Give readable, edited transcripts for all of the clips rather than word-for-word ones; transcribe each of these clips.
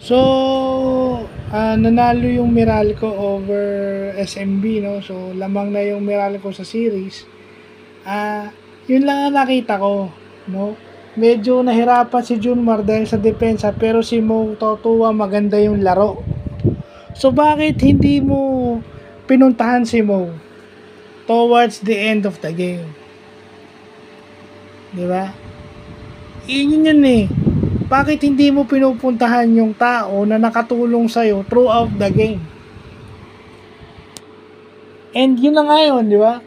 So, nanalo yung Meralco over SMB, no? So, lamang na yung Meralco sa series. Yun lang ang nakita ko, no? Medyo nahirapan si Junmar dahil sa depensa, pero si Mo Totua maganda yung laro. So, bakit hindi mo pinuntahan si Mo towards the end of the game? Di ba? Yun eh. Bakit hindi mo pinupuntahan yung tao na nakatulong sa'yo throughout the game? And yun na nga yun, di ba?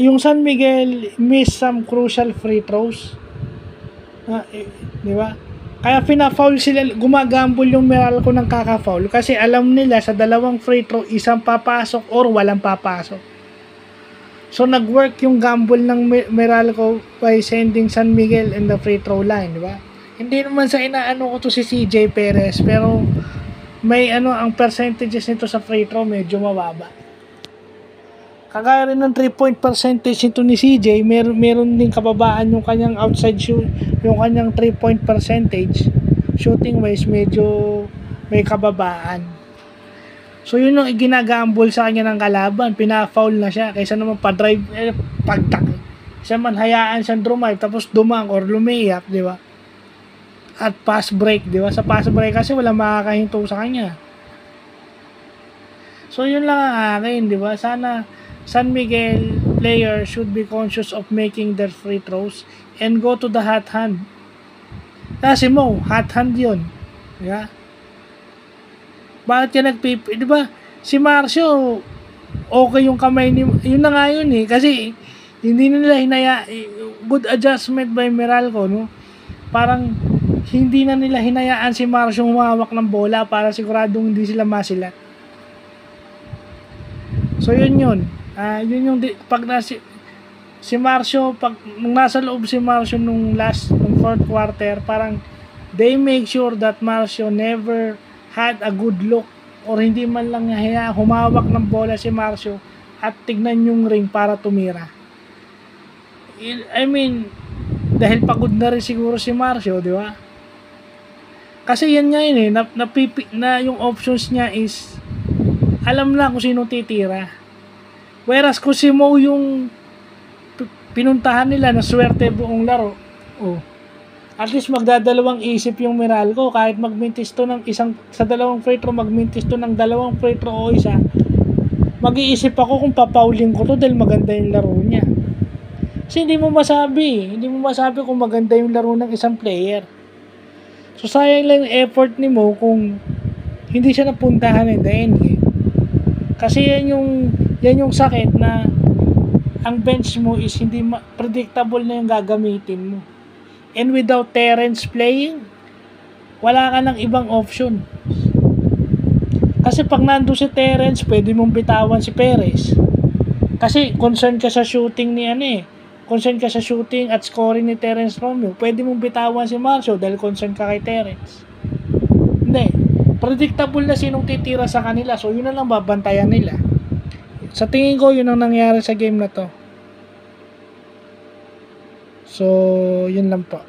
Yung San Miguel missed some crucial free throws. Di ba? Kaya pina-foul sila, gumagambol yung Meralco ng kaka-foul kasi alam nila sa dalawang free throw, isang papasok or walang papasok. So, nag-work yung gamble ng Meralco by sending San Miguel in the free throw line, di ba? Hindi naman sa inaano ko to si CJ Perez, pero may ang percentages nito sa free throw medyo mababa. Kagaya rin ng 3-point percentage nito ni CJ, meron din kababaan yung kanyang outside shoot, yung kanyang 3-point percentage. Shooting wise, medyo may kababaan. So, yun yung ginagambol sa kanya ng kalaban. Pina-foul na siya. Kaysa naman pa-drive, pagtak. Isa man, hayaan siyang drumive, tapos dumang or lumiyak, di ba? At pass break, di ba? Sa pass break kasi wala makakahinto sa kanya. So, yun lang ang akin, di ba? Sana San Miguel player should be conscious of making their free throws and go to the hot hand. Kasi Mo, hot hand yun. Di ba? Bakit yan di ba? Si Marcio, okay yung kamay ni, yun na nga yun eh. Kasi, hindi nila good adjustment by Meralco, no? Parang, hindi na nila hinayaan si Marcio humawak ng bola para siguradong hindi sila masilat. So, yun. Yun yung, pag si Marcio, nung nasa loob si Marcio nung fourth quarter, parang, they make sure that Marcio never had a good look or hindi man lang humawak ng bola si Marcio at tignan yung ring para tumira. I mean, dahil pagod na rin siguro si Marcio, di ba? Kasi yan nga yun eh, na yung options niya is alam na kung sino titira. Whereas kung si Mo yung pinuntahan nila na swerte buong laro, at least magdadalawang isip yung Meralco kahit magmintis to ng sa dalawang free throw, magmintis to ng dalawang free throw o isa, mag-iisip ako kung papauling ko to dahil maganda yung laro niya. Kasi hindi mo masabi kung maganda yung laro ng isang player. So sayang lang yung effort ni Mo kung hindi siya napuntahan in the end game. Kasi yan yung sakit na ang bench mo is hindi predictable na yung gagamitin mo. And without Terrence playing, wala ka ng ibang option. Kasi pag nandun si Terrence, pwede mong bitawan si Perez. Kasi concern ka sa shooting concern ka sa shooting at scoring ni Terrence Romeo. Pwede mong bitawan si Marcio dahil concern ka kay Terrence. Hindi. Predictable na sinong titira sa kanila. So, yun na lang babantayan nila. Sa tingin ko, yun ang nangyari sa game na to. So, yun lang po.